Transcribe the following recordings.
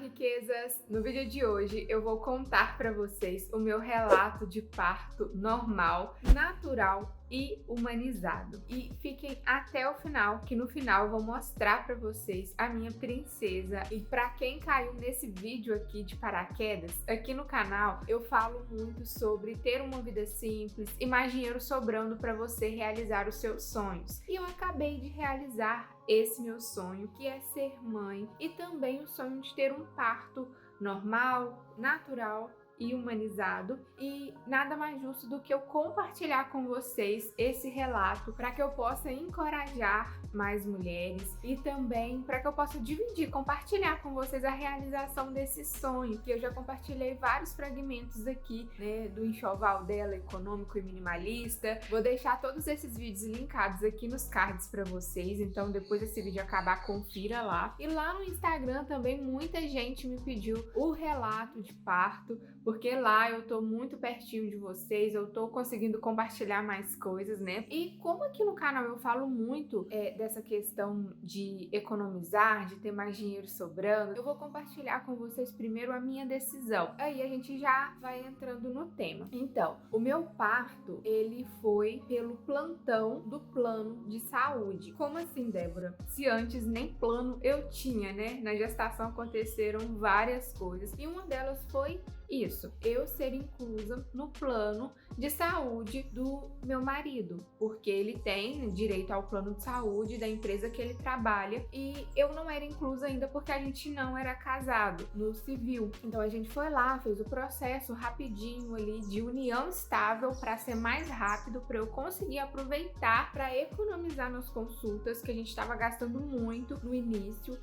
riquezas! No vídeo de hoje eu vou contar para vocês o meu relato de parto normal, natural e humanizado. E fiquem até o final, que no final eu vou mostrar para vocês a minha princesa. E para quem caiu nesse vídeo aqui de paraquedas, aqui no canal eu falo muito sobre ter uma vida simples e mais dinheiro sobrando para você realizar os seus sonhos. E eu acabei de realizar esse meu sonho, que é ser mãe, e também o sonho de ter um parto normal, natural e humanizado, e nada mais justo do que eu compartilhar com vocês esse relato para que eu possa encorajar mais mulheres e também para que eu possa dividir, compartilhar com vocês a realização desse sonho, que eu já compartilhei vários fragmentos aqui, né, do enxoval dela, econômico e minimalista. Vou deixar todos esses vídeos linkados aqui nos cards para vocês, então depois desse vídeo acabar, confira lá. E lá no Instagram também muita gente me pediu o relato de parto, porque lá eu tô muito pertinho de vocês, eu tô conseguindo compartilhar mais coisas, né? E como aqui no canal eu falo muito dessa questão de economizar, de ter mais dinheiro sobrando, eu vou compartilhar com vocês primeiro a minha decisão. Aí a gente já vai entrando no tema. Então, o meu parto, ele foi pelo plantão do plano de saúde. Como assim, Débora? Se antes nem plano eu tinha, né? Na gestação aconteceram várias coisas e uma delas foi isso, eu ser inclusa no plano de saúde do meu marido, porque ele tem direito ao plano de saúde da empresa que ele trabalha e eu não era inclusa ainda porque a gente não era casado no civil. Então a gente foi lá, fez o processo rapidinho ali de união estável para ser mais rápido, para eu conseguir aproveitar para economizar nas consultas, que a gente estava gastando muito no início,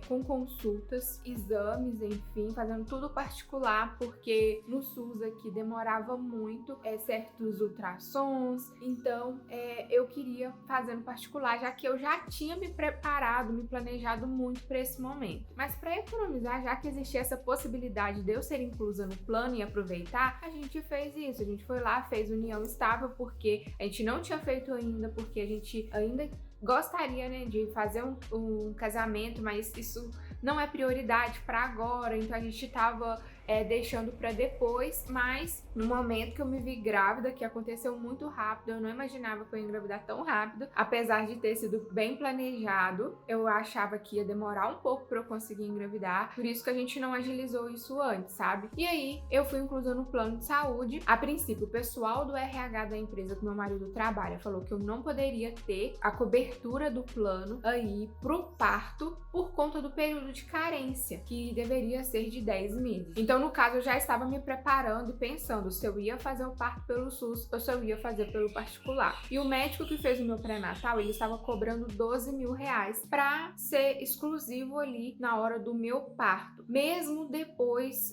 com consultas, exames, enfim, fazendo tudo particular, porque no SUS aqui demorava muito certos ultrassons, então eu queria fazer no particular, já que eu já tinha me preparado, me planejado muito para esse momento. Mas para economizar, já que existia essa possibilidade de eu ser inclusa no plano e aproveitar, a gente fez isso, a gente foi lá, fez união estável, porque a gente não tinha feito ainda, porque a gente ainda gostaria, né, de fazer um casamento, mas isso não é prioridade para agora, então a gente tava deixando para depois, mas no momento que eu me vi grávida, que aconteceu muito rápido, eu não imaginava que eu ia engravidar tão rápido, apesar de ter sido bem planejado, eu achava que ia demorar um pouco para eu conseguir engravidar, por isso que a gente não agilizou isso antes, sabe? E aí eu fui inclusa no plano de saúde. A princípio, o pessoal do RH da empresa que meu marido trabalha falou que eu não poderia ter a cobertura do plano aí pro parto por conta do período de carência, que deveria ser de 10 meses. Então, no caso, eu já estava me preparando e pensando se eu ia fazer o parto pelo SUS ou se eu ia fazer pelo particular. E o médico que fez o meu pré-natal, ele estava cobrando 12 mil reais para ser exclusivo ali na hora do meu parto. Mesmo depois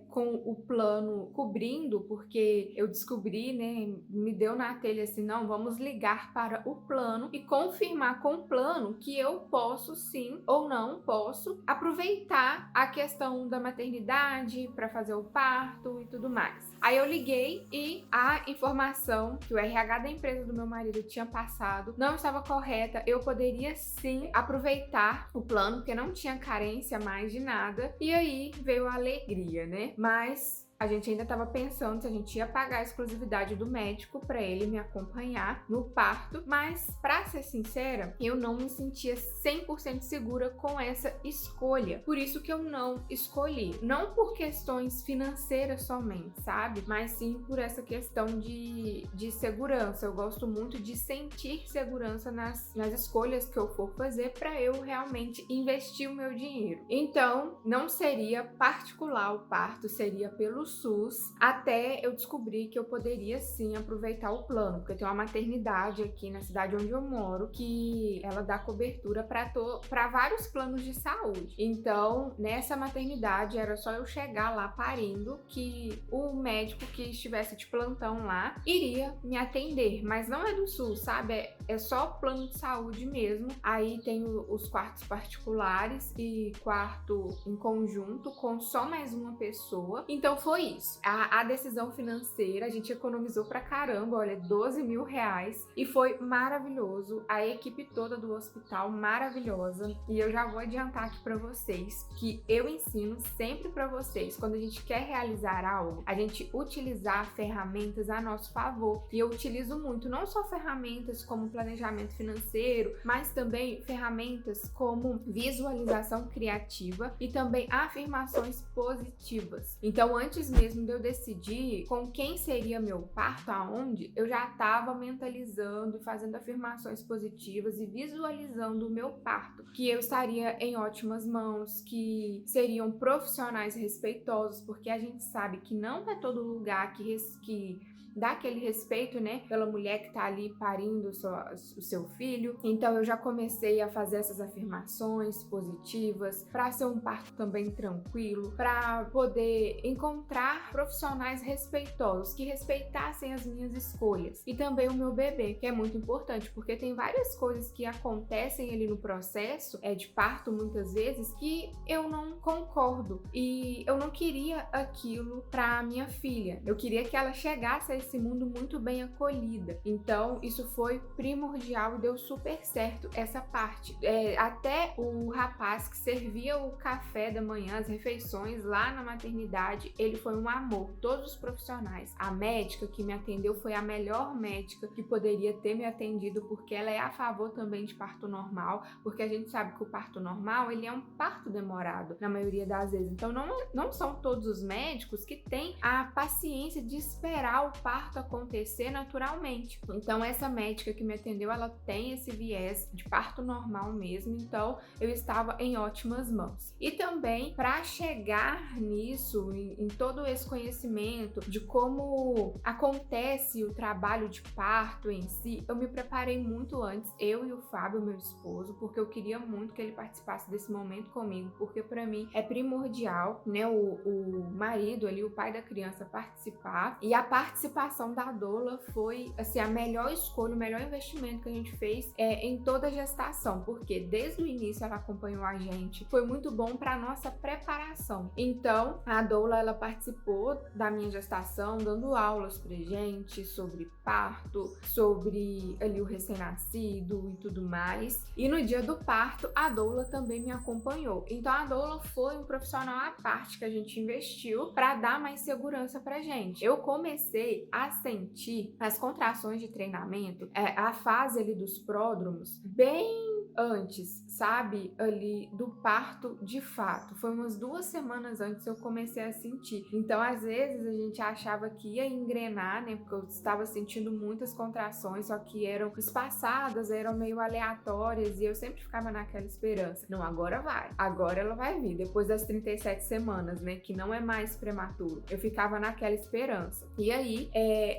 com o plano cobrindo, porque eu descobri, né, me deu na telha assim, não, vamos ligar para o plano e confirmar com o plano que eu posso sim ou não posso aproveitar a questão da maternidade para fazer o parto e tudo mais. Aí eu liguei e a informação que o RH da empresa do meu marido tinha passado não estava correta. Eu poderia sim aproveitar o plano, porque não tinha carência mais de nada. E aí veio a alegria, né? Mas a gente ainda estava pensando se a gente ia pagar a exclusividade do médico para ele me acompanhar no parto, mas para ser sincera, eu não me sentia 100% segura com essa escolha. Por isso que eu não escolhi. Não por questões financeiras somente, sabe? Mas sim por essa questão de segurança. Eu gosto muito de sentir segurança nas escolhas que eu for fazer para eu realmente investir o meu dinheiro. Então, não seria particular o parto, seria pelo SUS, até eu descobri que eu poderia sim aproveitar o plano, porque tem uma maternidade aqui na cidade onde eu moro que ela dá cobertura para vários planos de saúde. Então, nessa maternidade era só eu chegar lá parindo que o médico que estivesse de plantão lá iria me atender, mas não é do SUS, sabe? É só plano de saúde mesmo. Aí tem os quartos particulares e quarto em conjunto com só mais uma pessoa. Então foi foi isso. A decisão financeira, a gente economizou pra caramba, olha, 12 mil reais. E foi maravilhoso. A equipe toda do hospital, maravilhosa. E eu já vou adiantar aqui pra vocês que eu ensino sempre pra vocês, quando a gente quer realizar algo, a gente utilizar ferramentas a nosso favor. E eu utilizo muito, não só ferramentas como planejamento financeiro, mas também ferramentas como visualização criativa e também afirmações positivas. Então, antes mesmo de eu decidir com quem seria meu parto, aonde, eu já estava mentalizando e fazendo afirmações positivas e visualizando o meu parto, que eu estaria em ótimas mãos, que seriam profissionais respeitosos, porque a gente sabe que não é todo lugar que dá aquele respeito, né, pela mulher que tá ali parindo o seu filho. Então eu já comecei a fazer essas afirmações positivas para ser um parto também tranquilo, para poder encontrar profissionais respeitosos que respeitassem as minhas escolhas e também o meu bebê, que é muito importante, porque tem várias coisas que acontecem ali no processo de parto muitas vezes que eu não concordo e eu não queria aquilo para minha filha. Eu queria que ela chegasse a esse mundo muito bem acolhida. Então, isso foi primordial e deu super certo essa parte. Até o rapaz que servia o café da manhã, as refeições lá na maternidade, ele foi um amor. Todos os profissionais. A médica que me atendeu foi a melhor médica que poderia ter me atendido, porque ela é a favor também de parto normal, porque a gente sabe que o parto normal, ele é um parto demorado, na maioria das vezes. Então, não são todos os médicos que têm a paciência de esperar o parto acontecer naturalmente. Então essa médica que me atendeu, ela tem esse viés de parto normal mesmo, então eu estava em ótimas mãos. E também para chegar nisso, em todo esse conhecimento de como acontece o trabalho de parto em si, eu me preparei muito antes, eu e o Fábio, meu esposo, porque eu queria muito que ele participasse desse momento comigo, porque para mim é primordial, né, o marido ali, o pai da criança participar, e a participação da doula foi assim a melhor escolha, o melhor investimento que a gente fez em toda a gestação, porque desde o início ela acompanhou a gente, foi muito bom para nossa preparação. Então a doula, ela participou da minha gestação, dando aulas pra gente sobre parto, sobre ali o recém-nascido e tudo mais. E no dia do parto a doula também me acompanhou. Então a doula foi um profissional à parte que a gente investiu para dar mais segurança pra gente. Eu comecei a sentir as contrações de treinamento, a fase ali dos pródromos, bem antes, sabe, ali do parto de fato. Foi umas 2 semanas antes eu comecei a sentir. Então, às vezes, a gente achava que ia engrenar, né, porque eu estava sentindo muitas contrações, só que eram espaçadas, eram meio aleatórias, e eu sempre ficava naquela esperança. Não, agora vai. Agora ela vai vir, depois das 37 semanas, né, que não é mais prematuro. Eu ficava naquela esperança. E aí,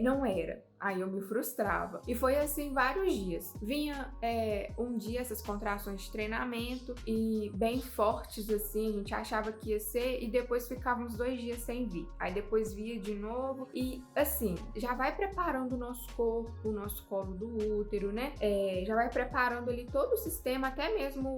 não era. Aí eu me frustrava. E foi assim vários dias. Vinha um dia essas contrações de treinamento e bem fortes assim, a gente achava que ia ser, e depois ficava uns 2 dias sem vir. Aí depois via de novo e assim, já vai preparando o nosso corpo, o nosso colo do útero, né? Já vai preparando ali todo o sistema, até mesmo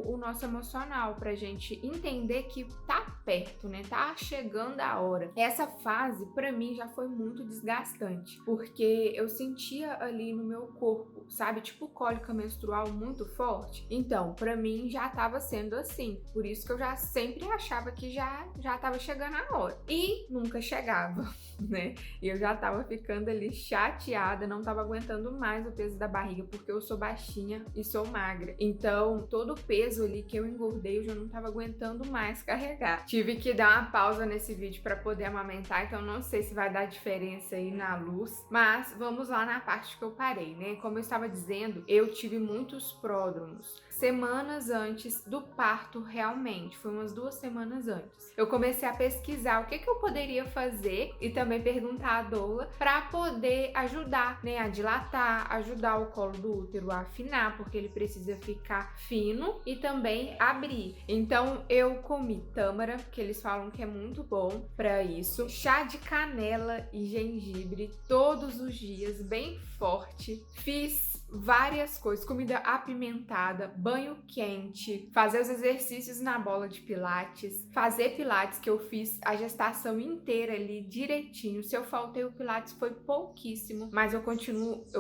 o nosso emocional, pra gente entender que tá perto, né? Tá chegando a hora. Essa fase, pra mim, já foi muito desgastante, porque eu sentia ali no meu corpo, sabe, tipo cólica menstrual muito forte. Então, pra mim já tava sendo assim. Por isso que eu já sempre achava que já tava chegando a hora. E nunca chegava, né? E eu já tava ficando ali chateada, não tava aguentando mais o peso da barriga, porque eu sou baixinha e sou magra. Então, todo o peso ali que eu engordei, eu já não tava aguentando mais carregar. Tive que dar uma pausa nesse vídeo pra poder amamentar, então não sei se vai dar diferença aí na luz, mas vamos lá na parte que eu parei, né? Como eu estava dizendo, eu tive muitos pródromos. Semanas antes do parto, realmente, foi umas 2 semanas antes. Eu comecei a pesquisar o que eu poderia fazer e também perguntar à doula para poder ajudar, né, a dilatar, ajudar o colo do útero a afinar, porque ele precisa ficar fino e também abrir. Então eu comi tâmara, que eles falam que é muito bom para isso, chá de canela e gengibre todos os dias, bem forte. Fiz várias coisas, comida apimentada, banho quente, fazer os exercícios na bola de pilates, fazer pilates, que eu fiz a gestação inteira ali direitinho. Se eu faltei o pilates foi pouquíssimo, mas eu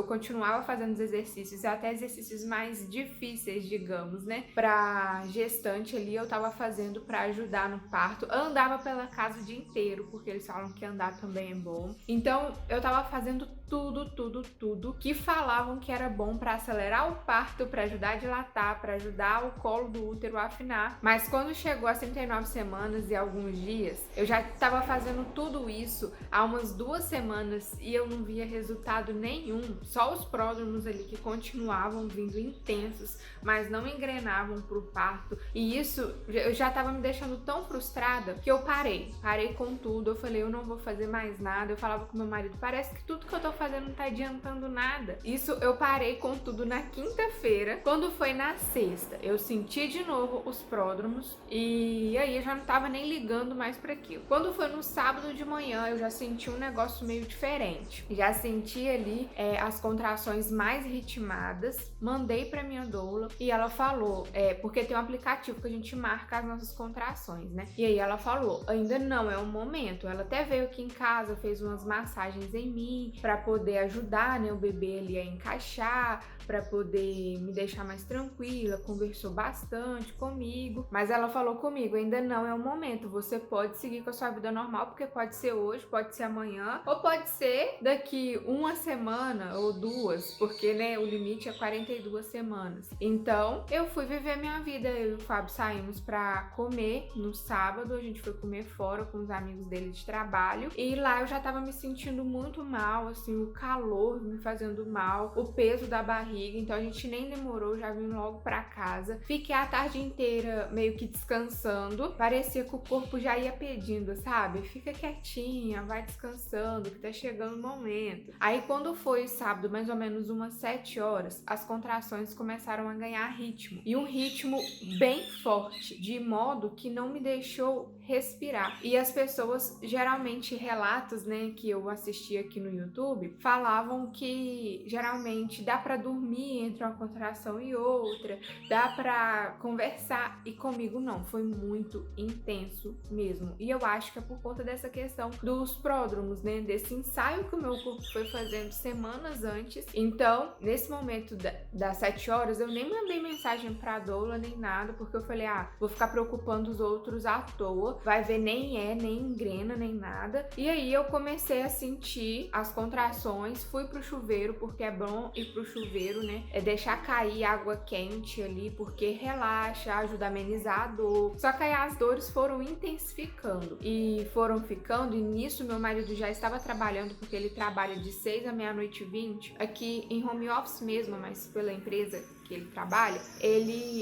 continuava fazendo os exercícios, até exercícios mais difíceis, digamos, né? Pra gestante ali eu tava fazendo pra ajudar no parto. Eu andava pela casa o dia inteiro, porque eles falam que andar também é bom. Então eu tava fazendo tudo que falavam que era bom pra acelerar o parto, pra ajudar a dilatar, pra ajudar o colo do útero a afinar. Mas quando chegou às 39 semanas e alguns dias, eu já tava fazendo tudo isso há umas 2 semanas e eu não via resultado nenhum. Só os pródromos ali que continuavam vindo intensos, mas não engrenavam pro parto. E isso eu já tava me deixando tão frustrada que eu parei com tudo. Eu falei, eu não vou fazer mais nada. Eu falava com meu marido, parece que tudo que eu tô fazendo não tá adiantando nada. Isso eu parei com tudo na quinta-feira. Quando foi na sexta, eu senti de novo os pródromos e aí eu já não tava nem ligando mais para aquilo. Quando foi no sábado de manhã, eu já senti um negócio meio diferente. Já senti ali as contrações mais ritmadas. Mandei pra minha doula e ela falou, porque tem um aplicativo que a gente marca as nossas contrações, né? E aí ela falou, ainda não é o momento. Ela até veio aqui em casa, fez umas massagens em mim pra poder ajudar, né, o bebê ali a encaixar, pra poder me deixar mais tranquila, conversou bastante comigo, mas ela falou comigo, ainda não é o momento, você pode seguir com a sua vida normal, porque pode ser hoje, pode ser amanhã, ou pode ser daqui 1 semana ou 2, porque, né, o limite é 42 semanas. Então, eu fui viver minha vida, eu e o Fábio saímos pra comer no sábado, a gente foi comer fora com os amigos dele de trabalho, e lá eu já tava me sentindo muito mal, assim, o calor me fazendo mal, o peso da barriga, então a gente nem demorou, já vim logo pra casa. Fiquei a tarde inteira meio que descansando, parecia que o corpo já ia pedindo, sabe? Fica quietinha, vai descansando, que tá chegando o momento. Aí quando foi sábado, mais ou menos umas 7 horas, as contrações começaram a ganhar ritmo, e um ritmo bem forte, de modo que não me deixou respirar. E as pessoas, geralmente relatos, né, que eu assisti aqui no YouTube, falavam que geralmente dá pra dormir entre uma contração e outra, dá pra conversar, e comigo não, foi muito intenso mesmo. E eu acho que é por conta dessa questão dos pródromos, né, desse ensaio que o meu corpo foi fazendo semanas antes. Então, nesse momento das 7 horas, eu nem mandei mensagem pra doula nem nada, porque eu falei, vou ficar preocupando os outros à toa, vai ver, nem engrena, nem nada. E aí eu comecei a sentir as contrações, fui pro chuveiro, porque é bom ir pro chuveiro, né? É deixar cair água quente ali, porque relaxa, ajuda a amenizar a dor. Só que aí as dores foram intensificando e foram ficando, e nisso meu marido já estava trabalhando, porque ele trabalha de 6 à meia-noite e 20, aqui em home office mesmo, mas pela empresa que ele trabalha,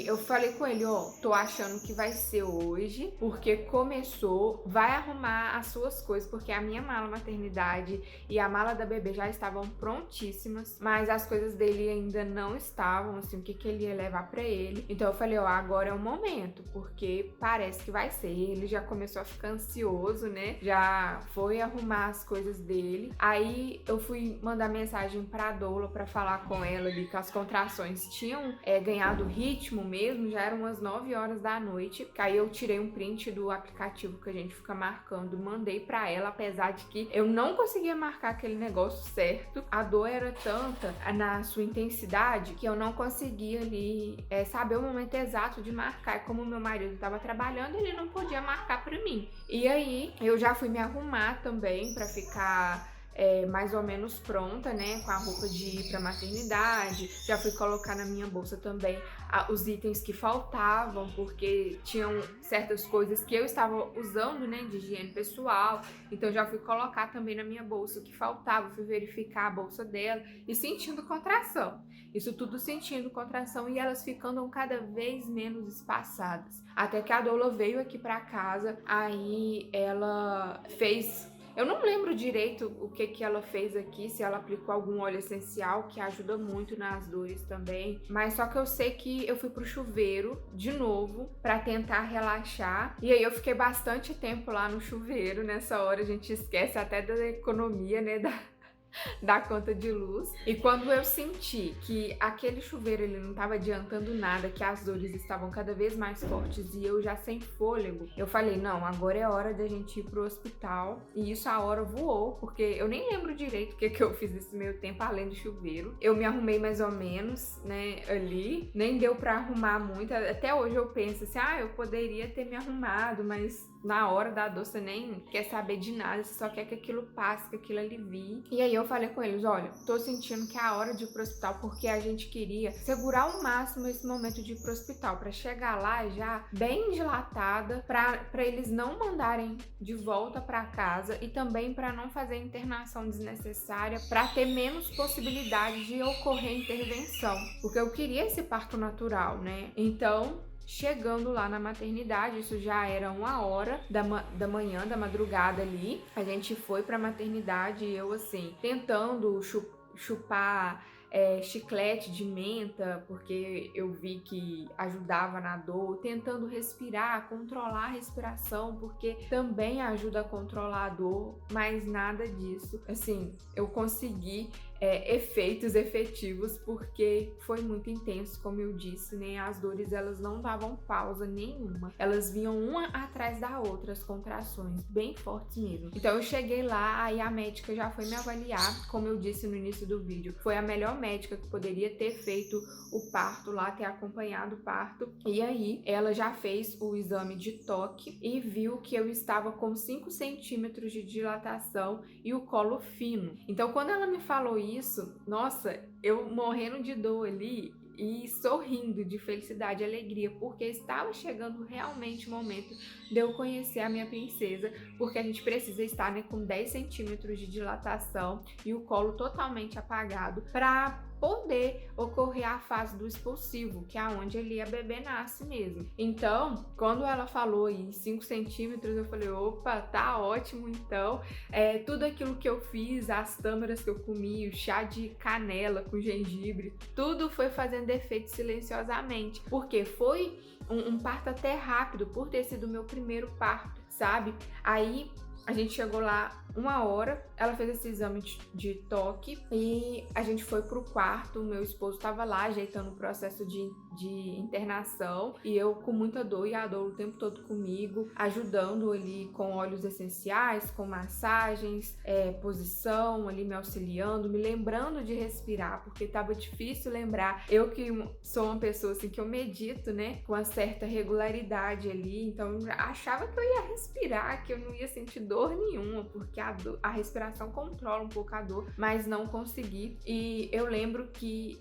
eu falei com ele, tô achando que vai ser hoje, porque começou, vai arrumar as suas coisas, porque a minha mala maternidade e a mala da bebê já estavam prontíssimas, mas as coisas dele ainda não estavam, assim, o que ele ia levar pra ele. Então eu falei, agora é o momento, porque parece que vai ser. Ele já começou a ficar ansioso, né? Já foi arrumar as coisas dele. Aí eu fui mandar mensagem pra doula pra falar com ela ali que as contrações tinham ganhado ritmo mesmo, já eram umas 9 horas da noite. Aí eu tirei um print do aplicativo que a gente fica marcando, mandei pra ela, apesar de que eu não conseguia marcar aquele negócio certo. A dor era tanta na sua intensidade que eu não conseguia ali saber o momento exato de marcar. E como meu marido estava trabalhando, ele não podia marcar pra mim. E aí eu já fui me arrumar também pra ficar mais ou menos pronta, né, com a roupa de ir pra maternidade. Já fui colocar na minha bolsa também os itens que faltavam, porque tinham certas coisas que eu estava usando, né, de higiene pessoal, então já fui colocar também na minha bolsa o que faltava, fui verificar a bolsa dela e sentindo contração. Isso tudo sentindo contração e elas ficando cada vez menos espaçadas. Até que a doula veio aqui pra casa, aí ela fez... Eu não lembro direito o que ela fez aqui, se ela aplicou algum óleo essencial, que ajuda muito nas dores também. Mas só que eu sei que eu fui pro chuveiro de novo pra tentar relaxar. E aí eu fiquei bastante tempo lá no chuveiro. Nessa hora a gente esquece até da economia, né? da conta de luz. E quando eu senti que aquele chuveiro ele não estava adiantando nada, que as dores estavam cada vez mais fortes e eu já sem fôlego, eu falei, não, agora é hora da gente ir pro hospital. E isso a hora voou, porque eu nem lembro direito o que eu fiz nesse meio tempo, além do chuveiro. Eu me arrumei mais ou menos, né, ali. Nem deu pra arrumar muito. Até hoje eu penso assim, eu poderia ter me arrumado, mas na hora da dor você nem quer saber de nada, você só quer que aquilo passe, que aquilo alivie. E aí eu falei com eles, olha, tô sentindo que é a hora de ir pro hospital, porque a gente queria segurar ao máximo esse momento de ir pro hospital, pra chegar lá já bem dilatada, pra eles não mandarem de volta pra casa e também pra não fazer internação desnecessária, pra ter menos possibilidade de ocorrer intervenção, porque eu queria esse parto natural, né? Então, chegando lá na maternidade, isso já era 1h da manhã, da madrugada ali, a gente foi pra maternidade e eu assim, tentando chupar chiclete de menta, porque eu vi que ajudava na dor, tentando respirar, controlar a respiração, porque também ajuda a controlar a dor, mas nada disso. Assim, eu consegui efeitos efetivos, porque foi muito intenso, como eu disse, né? As dores, elas não davam pausa nenhuma. Elas vinham uma atrás da outra, as contrações, bem fortes mesmo. Então eu cheguei lá, aí a médica já foi me avaliar, como eu disse no início do vídeo. Foi a melhor médica que poderia ter feito o parto lá, ter acompanhado o parto. E aí ela já fez o exame de toque e viu que eu estava com 5 centímetros de dilatação e o colo fino. Então quando ela me falou isso, nossa, eu morrendo de dor ali e sorrindo de felicidade e alegria, porque estava chegando realmente o momento de eu conhecer a minha princesa, porque a gente precisa estar, né, com 10 centímetros de dilatação e o colo totalmente apagado para poder ocorrer a fase do expulsivo, que é onde ali a bebê nasce mesmo. Então, quando ela falou em 5 centímetros, eu falei, opa, tá ótimo então. Tudo aquilo que eu fiz, as tâmaras que eu comi, o chá de canela com gengibre, tudo foi fazendo efeito silenciosamente, porque foi um parto até rápido, por ter sido o meu primeiro parto, sabe? Aí a gente chegou lá 1h, ela fez esse exame de toque e a gente foi pro quarto. O meu esposo estava lá ajeitando o processo de internação e eu com muita dor, e a dor o tempo todo comigo, ajudando ali com óleos essenciais, com massagens, posição ali, me auxiliando, me lembrando de respirar, porque tava difícil lembrar. Eu que sou uma pessoa assim que eu medito, né, com uma certa regularidade ali, então eu achava que eu ia respirar, que eu não ia sentir dor nenhuma, porque a respiração controla um pouco a dor, mas não consegui. E eu lembro que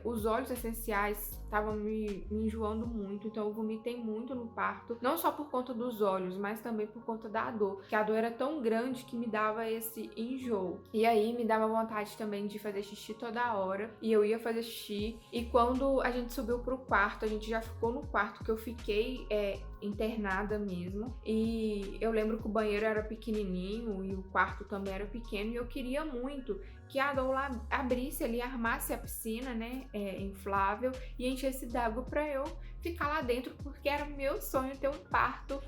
os óleos essenciais estavam me enjoando muito, então eu vomitei muito no parto, não só por conta dos óleos, mas também por conta da dor, que a dor era tão grande que me dava esse enjoo. E aí me dava vontade também de fazer xixi toda hora, e eu ia fazer xixi, e quando a gente subiu pro quarto, a gente já ficou no quarto que eu fiquei internada mesmo, e eu lembro que o banheiro era pequenininho e o quarto também era pequeno, e eu queria muito que a doula abrisse ali, armasse a piscina, né, inflável, e enchesse d'água para eu ficar lá dentro, porque era meu sonho ter um parto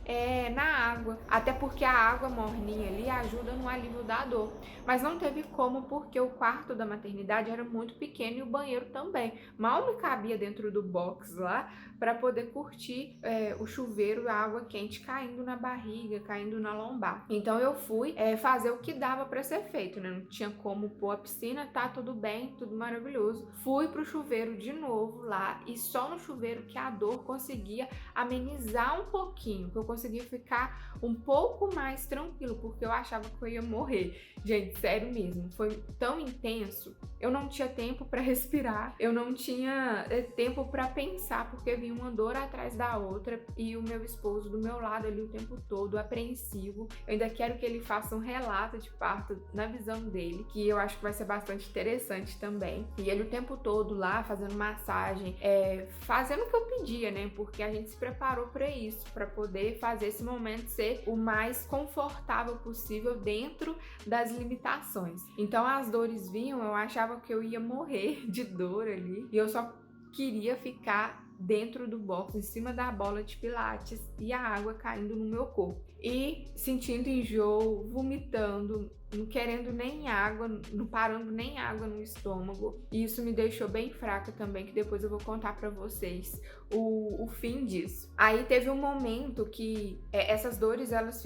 na água, até porque a água morninha ali ajuda no alívio da dor, mas não teve como, porque o quarto da maternidade era muito pequeno e o banheiro também, mal me cabia dentro do box lá para poder curtir o chuveiro, a água quente caindo na barriga, caindo na lombar. Então eu fui fazer o que dava para ser feito, né? Não tinha como pôr a piscina, tá tudo bem, tudo maravilhoso. Fui pro chuveiro de novo lá, e só no chuveiro que a dor conseguia amenizar um pouquinho, que eu conseguia ficar um pouco mais tranquilo, porque eu achava que eu ia morrer. Gente, sério mesmo, foi tão intenso. Eu não tinha tempo para respirar, eu não tinha tempo para pensar, porque vinha uma dor atrás da outra, e o meu esposo do meu lado ali o tempo todo, apreensivo. Eu ainda quero que ele faça um relato de parto na visão dele, que eu acho que vai ser bastante interessante também. E ele o tempo todo lá, fazendo massagem, fazendo o que eu pedia, né? Porque a gente se preparou para isso, para poder fazer esse momento ser o mais confortável possível dentro das limitações. Então as dores vinham, eu achava que eu ia morrer de dor ali, e eu só queria ficar dentro do box, em cima da bola de pilates, e a água caindo no meu corpo. E sentindo enjoo, vomitando, não querendo nem água, não parando nem água no estômago. E isso me deixou bem fraca também, que depois eu vou contar pra vocês o fim disso. Aí teve um momento que essas dores, elas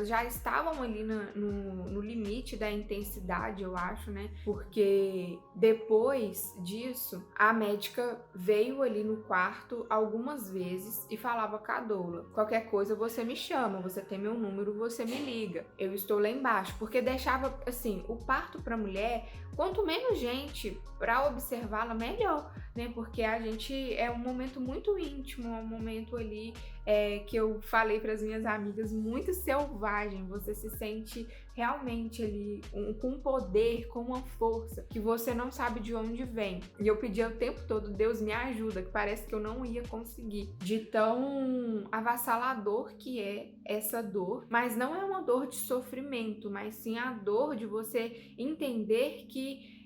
já estavam ali no limite da intensidade, eu acho, né? Porque depois disso, a médica veio ali no quarto algumas vezes e falava com a doula: qualquer coisa você me chama, você tem meu número, você me liga, eu estou lá embaixo. Porque deixava, assim, o parto pra mulher, quanto menos gente pra observá-la, melhor, né? Porque a gente é um momento muito íntimo, é um momento ali que eu falei para as minhas amigas, muito selvagem. Você se sente realmente ali com um poder, com uma força que você não sabe de onde vem. E eu pedia o tempo todo: Deus me ajuda, que parece que eu não ia conseguir, de tão avassalador que é essa dor. Mas não é uma dor de sofrimento, mas sim a dor de você entender que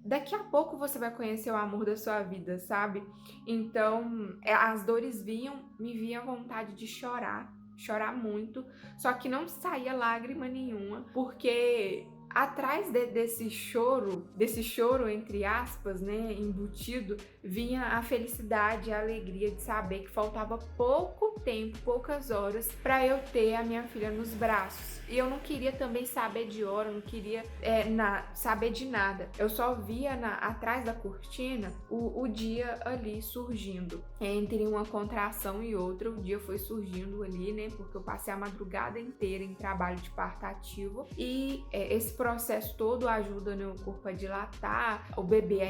daqui a pouco você vai conhecer o amor da sua vida, sabe? Então, as dores me vinha a vontade de chorar muito, só que não saía lágrima nenhuma, porque atrás desse choro entre aspas, né, embutido, vinha a felicidade, a alegria de saber que faltava pouco tempo, poucas horas, para eu ter a minha filha nos braços. E eu não queria também saber de hora, eu não queria saber de nada. Eu só via atrás da cortina o dia ali surgindo. Entre uma contração e outra, o dia foi surgindo ali, né? Porque eu passei a madrugada inteira em trabalho de parto ativo. E esse processo todo ajuda, né, o corpo a dilatar, o bebê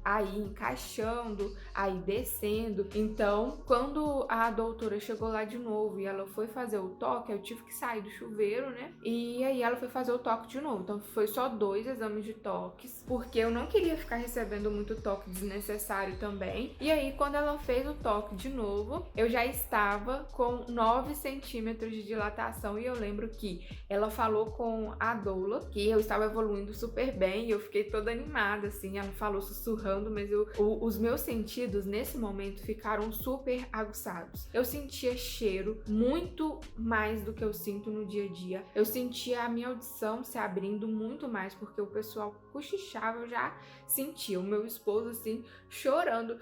aí encaixando, aí descendo. Então, quando a doutora chegou lá de novo e ela foi fazer o toque, eu tive que sair do chuveiro, né? E aí ela foi fazer o toque de novo. Então foi só 2 exames de toques, porque eu não queria ficar recebendo muito toque desnecessário também. E aí, quando ela fez o toque de novo, eu já estava com 9 centímetros de dilatação. E eu lembro que ela falou com a doula que eu estava evoluindo super bem, e eu fiquei toda animada, assim. Ela falou sussurrando, mas os meus sentidos nesse momento ficaram super aguçados. Eu sentia cheiro muito mais do que eu sinto no dia a dia. Eu sentia a minha audição se abrindo muito mais, porque o pessoal cochichava, eu já sentia o meu esposo assim chorando,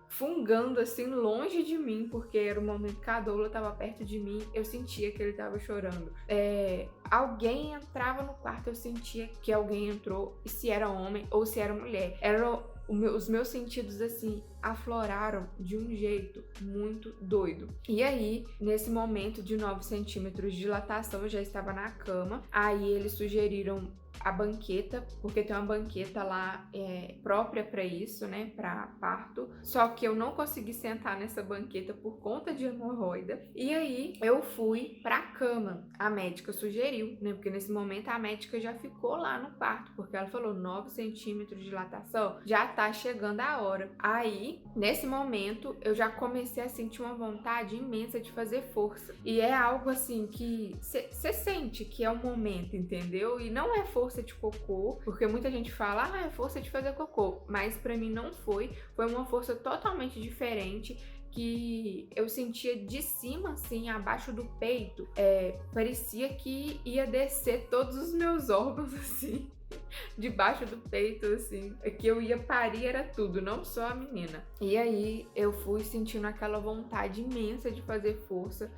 fungando assim longe de mim, porque era o momento que a doula estava perto de mim. Eu sentia que ele estava chorando. Alguém entrava no quarto, eu sentia que alguém entrou, e se era homem ou se era mulher. Os meus sentidos assim afloraram de um jeito muito doido. E aí, nesse momento de 9 centímetros de dilatação, eu já estava na cama. Aí eles sugeriram a banqueta, porque tem uma banqueta lá própria para isso, né, para parto. Só que eu não consegui sentar nessa banqueta por conta de hemorroida. E aí eu fui para a cama. A médica sugeriu, né, porque nesse momento a médica já ficou lá no parto, porque ela falou 9 centímetros de dilatação, já tá chegando a hora. Aí, nesse momento, eu já comecei a sentir uma vontade imensa de fazer força. E é algo assim que você sente que é o momento, entendeu? E não é força de cocô, porque muita gente fala, é força de fazer cocô, mas pra mim não foi uma força totalmente diferente, que eu sentia de cima, assim, abaixo do peito, parecia que ia descer todos os meus órgãos, assim, debaixo do peito, assim, que eu ia parir, era tudo, não só a menina. E aí eu fui sentindo aquela vontade imensa de fazer força,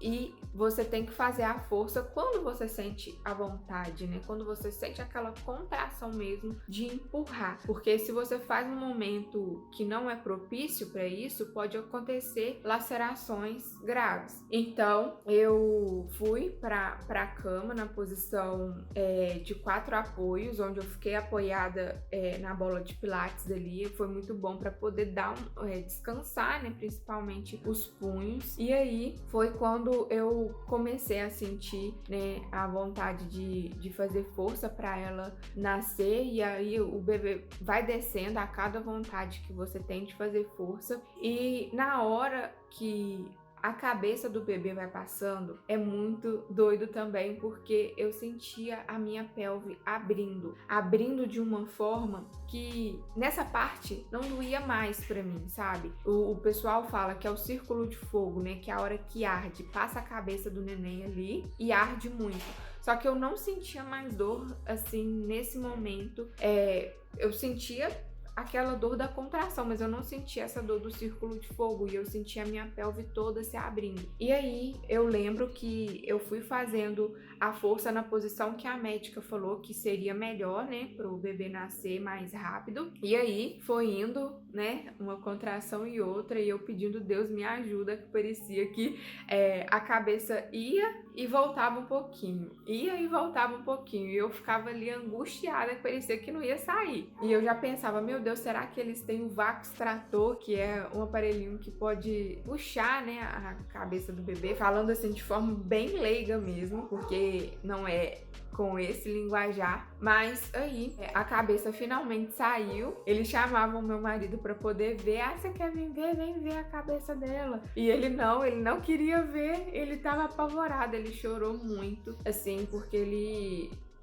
e você tem que fazer a força quando você sente a vontade, né? Quando você sente aquela contração mesmo de empurrar. Porque se você faz um momento que não é propício para isso, pode acontecer lacerações graves. Então, eu fui para a cama na posição de 4 apoios, onde eu fiquei apoiada na bola de pilates ali. Foi muito bom para poder descansar, né? Principalmente os punhos. E aí, foi quando eu comecei a sentir, né, a vontade de fazer força para ela nascer, e aí o bebê vai descendo a cada vontade que você tem de fazer força. E na hora que a cabeça do bebê vai passando, é muito doido também, porque eu sentia a minha pelve abrindo de uma forma que nessa parte não doía mais pra mim, sabe? O pessoal fala que é o círculo de fogo, né? Que é a hora que arde, passa a cabeça do neném ali e arde muito. Só que eu não sentia mais dor, assim, nesse momento. Eu sentia aquela dor da contração, mas eu não sentia essa dor do círculo de fogo e eu sentia a minha pelve toda se abrindo. E aí eu lembro que eu fui fazendo a força na posição que a médica falou que seria melhor, né, pro bebê nascer mais rápido. E aí foi indo, né, uma contração e outra, e eu pedindo Deus me ajuda, que parecia que a cabeça ia e voltava um pouquinho, ia e voltava um pouquinho, e eu ficava ali angustiada, que parecia que não ia sair. E eu já pensava, meu Deus, será que eles têm o vácuo extrator, que é um aparelhinho que pode puxar, né, a cabeça do bebê, falando assim de forma bem leiga mesmo, porque não é com esse linguajar, mas aí a cabeça finalmente saiu. Eles chamavam meu marido para poder ver. Você quer vir ver? Vem ver a cabeça dela. E ele não queria ver, ele tava apavorado, ele chorou muito, assim, porque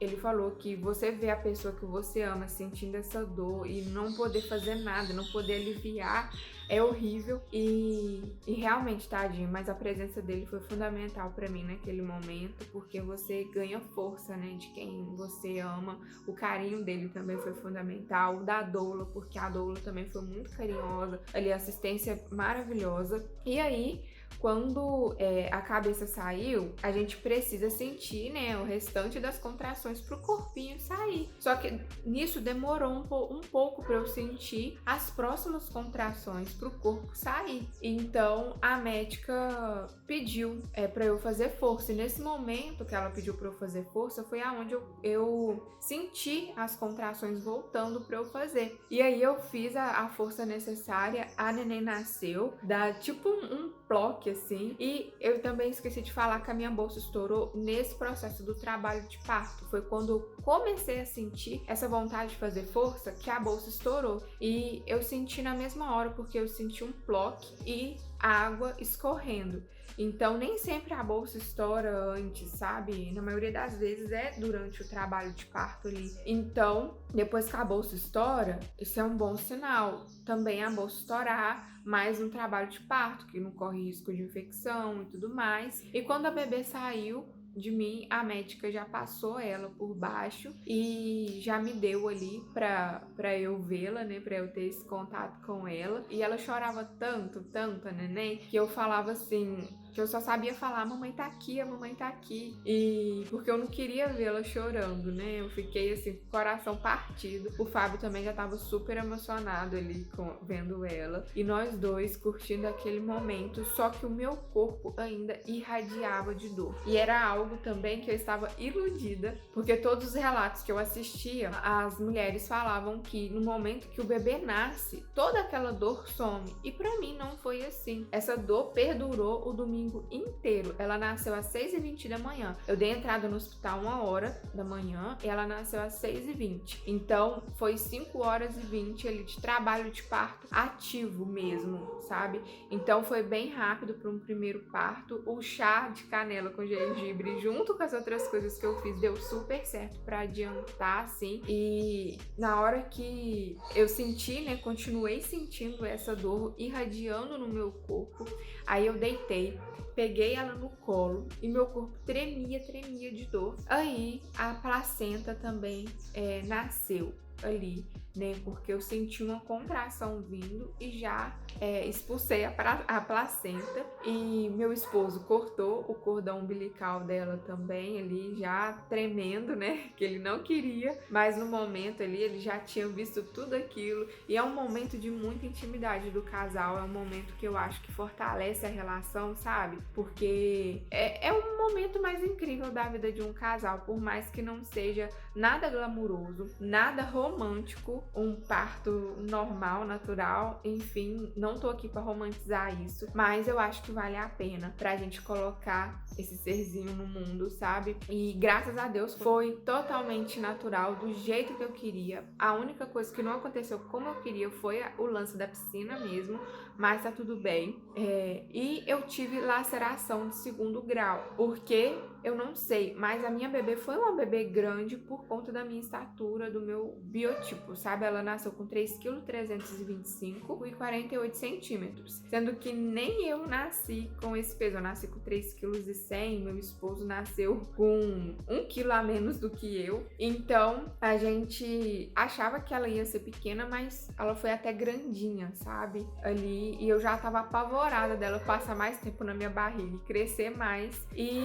ele falou que você vê a pessoa que você ama sentindo essa dor e não poder fazer nada, não poder aliviar, é horrível. E realmente, tadinho, mas a presença dele foi fundamental pra mim naquele momento, porque você ganha força, né, de quem você ama. O carinho dele também foi fundamental, o da doula, porque a doula também foi muito carinhosa, ali, assistência maravilhosa. E aí, quando a cabeça saiu, a gente precisa sentir, né, o restante das contrações pro corpinho sair. Só que nisso demorou um pouco para eu sentir as próximas contrações pro corpo sair. Então a médica pediu para eu fazer força. E nesse momento que ela pediu para eu fazer força, foi aonde eu senti as contrações voltando para eu fazer. E aí eu fiz a força necessária, a neném nasceu, dá tipo um bloco assim. E eu também esqueci de falar que a minha bolsa estourou nesse processo do trabalho de parto. Foi quando eu comecei a sentir essa vontade de fazer força que a bolsa estourou. E eu senti na mesma hora, porque eu senti um bloco e água escorrendo. Então nem sempre a bolsa estoura antes, sabe? Na maioria das vezes é durante o trabalho de parto ali. Então, depois que a bolsa estoura, isso é um bom sinal. Também a bolsa estourar, mais um trabalho de parto, que não corre risco de infecção e tudo mais. E quando a bebê saiu de mim, a médica já passou ela por baixo e já me deu ali pra eu vê-la, né, pra eu ter esse contato com ela. E ela chorava tanto, a neném, que eu falava assim, que eu só sabia falar, mamãe tá aqui, a mamãe tá aqui. E porque eu não queria vê-la chorando, né, eu fiquei assim, com o coração partido. O Fábio também já tava super emocionado ali vendo ela. E nós dois curtindo aquele momento, só que o meu corpo ainda irradiava de dor. E era algo também que eu estava iludida, porque todos os relatos que eu assistia, as mulheres falavam que no momento que o bebê nasce, toda aquela dor some. E pra mim não foi assim. Essa dor perdurou o domingo inteiro. Ela nasceu às 6h20 da manhã. Eu dei entrada no hospital 1h da manhã e ela nasceu às 6h20. Então foi 5h20 ali de trabalho de parto ativo mesmo, sabe? Então foi bem rápido para um primeiro parto. O chá de canela com gengibre, junto com as outras coisas que eu fiz, deu super certo para adiantar, assim. E na hora que eu senti, né, continuei sentindo essa dor irradiando no meu corpo, aí eu deitei, peguei ela no colo e meu corpo tremia de dor. Aí a placenta também nasceu ali, né, porque eu senti uma contração vindo e já expulsei a placenta. E meu esposo cortou o cordão umbilical dela também ali, já tremendo, né, que ele não queria, mas no momento ali ele já tinha visto tudo aquilo. E é um momento de muita intimidade do casal, é um momento que eu acho que fortalece a relação, sabe? Porque é um momento mais incrível da vida de um casal, por mais que não seja nada glamuroso, nada romântico, um parto normal, natural, enfim, não tô aqui pra romantizar isso, mas eu acho que vale a pena pra gente colocar esse serzinho no mundo, sabe? E graças a Deus foi totalmente natural, do jeito que eu queria. A única coisa que não aconteceu como eu queria foi o lance da piscina mesmo, mas tá tudo bem. E eu tive laceração de 2º grau, porque eu não sei, mas a minha bebê foi uma bebê grande por conta da minha estatura, do meu biotipo, sabe? Ela nasceu com 3,325 kg e 48 centímetros, sendo que nem eu nasci com esse peso. Eu nasci com 3,1 kg, meu esposo nasceu com 1 kg a menos do que eu. Então, a gente achava que ela ia ser pequena, mas ela foi até grandinha, sabe? Ali, e eu já tava apavorada dela passar mais tempo na minha barriga e crescer mais. E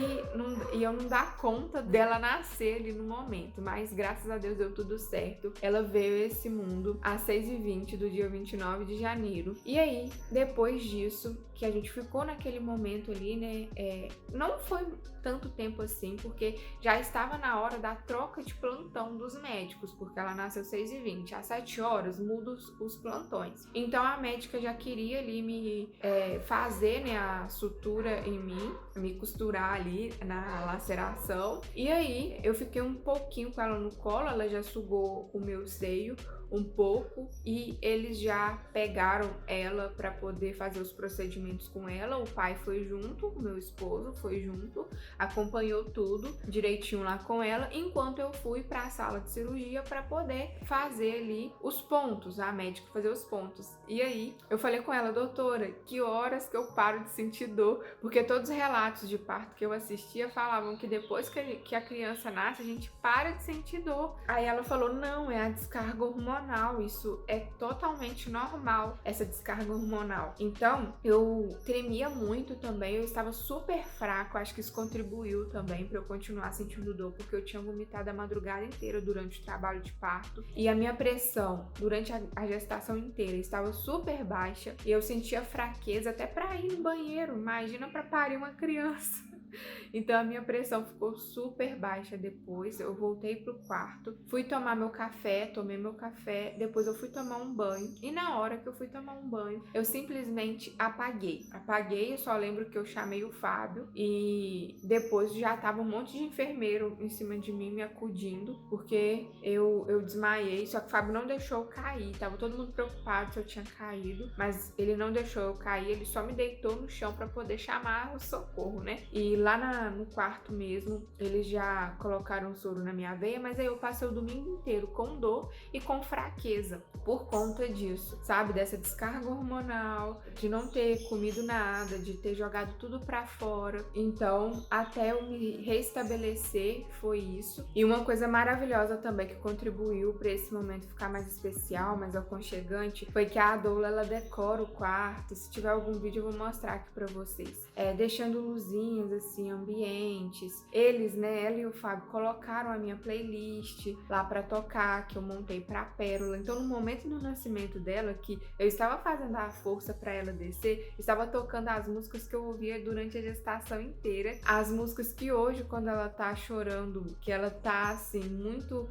eu não dar conta dela nascer ali no momento, mas graças a Deus deu tudo certo. Ela veio a esse mundo às 6h20 do dia 29 de janeiro. E aí, depois disso, que a gente ficou naquele momento ali, né, não foi tanto tempo assim, porque já estava na hora da troca de plantão dos médicos, porque ela nasceu 6h20, às 7 horas mudam os plantões. Então a médica já queria ali me fazer, né, a sutura em mim, me costurar ali na laceração. E aí eu fiquei um pouquinho com ela no colo, ela já sugou o meu seio um pouco e eles já pegaram ela para poder fazer os procedimentos com ela. O pai foi junto, o meu esposo foi junto, acompanhou tudo direitinho lá com ela, enquanto eu fui para a sala de cirurgia para poder fazer ali os pontos, a médica fazer os pontos. E aí eu falei com ela: doutora, que horas que eu paro de sentir dor? Porque todos os relatos de parto que eu assistia falavam que depois que a criança nasce, a gente para de sentir dor. Aí ela falou: não, é a descarga hormonal, isso é totalmente normal, essa descarga hormonal. Então eu tremia muito também, eu estava super fraco, acho que isso contribuiu também para eu continuar sentindo dor, porque eu tinha vomitado a madrugada inteira durante o trabalho de parto, e a minha pressão durante a gestação inteira estava super baixa, e eu sentia fraqueza até para ir no banheiro, imagina para parir uma criança. Então a minha pressão ficou super baixa depois. Eu voltei pro quarto, fui tomar meu café, tomei meu café, depois eu fui tomar um banho. E na hora que eu fui tomar um banho, eu simplesmente apaguei. Eu só lembro que eu chamei o Fábio e depois já tava um monte de enfermeiro em cima de mim me acudindo, porque eu desmaiei, só que o Fábio não deixou eu cair. Tava todo mundo preocupado se eu tinha caído, mas ele não deixou eu cair, ele só me deitou no chão para poder chamar o socorro, né? E lá no quarto mesmo, eles já colocaram um soro na minha veia, mas aí eu passei o domingo inteiro com dor e com fraqueza por conta disso, sabe? Dessa descarga hormonal, de não ter comido nada, de ter jogado tudo pra fora. Então, até eu me restabelecer, foi isso. E uma coisa maravilhosa também que contribuiu pra esse momento ficar mais especial, mais aconchegante, foi que a doula, ela decora o quarto. Se tiver algum vídeo eu vou mostrar aqui pra vocês. Deixando luzinhas, assim, ambientes. Eles, né, ela e o Fábio colocaram a minha playlist lá pra tocar, que eu montei pra Pérola. Então, no momento do nascimento dela, que eu estava fazendo a força pra ela descer, estava tocando as músicas que eu ouvia durante a gestação inteira. As músicas que hoje, quando ela tá chorando, que ela tá, assim, muito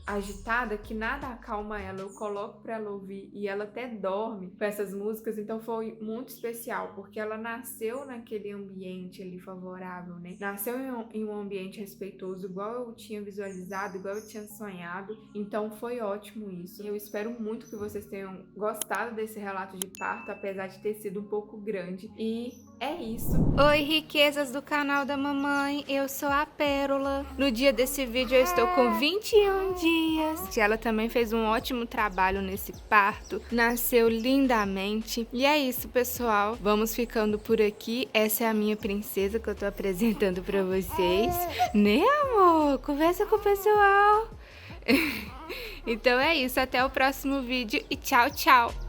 agitada, que nada acalma ela, eu coloco pra ela ouvir e ela até dorme com essas músicas. Então, foi muito especial, porque ela nasceu naquele ambiente ali favorável, né? Nasceu em um ambiente respeitoso, igual eu tinha visualizado, igual eu tinha sonhado. Então foi ótimo isso. Eu espero muito que vocês tenham gostado desse relato de parto, apesar de ter sido um pouco grande. E é isso. Oi, riquezas do canal da mamãe, eu sou a Pérola. No dia desse vídeo eu estou com 21 dias. Ela também fez um ótimo trabalho nesse parto, nasceu lindamente. E é isso, pessoal. Vamos ficando por aqui. Essa é a minha princesa que eu tô apresentando pra vocês. Né, amor? Conversa com o pessoal. Então é isso, até o próximo vídeo e tchau, tchau!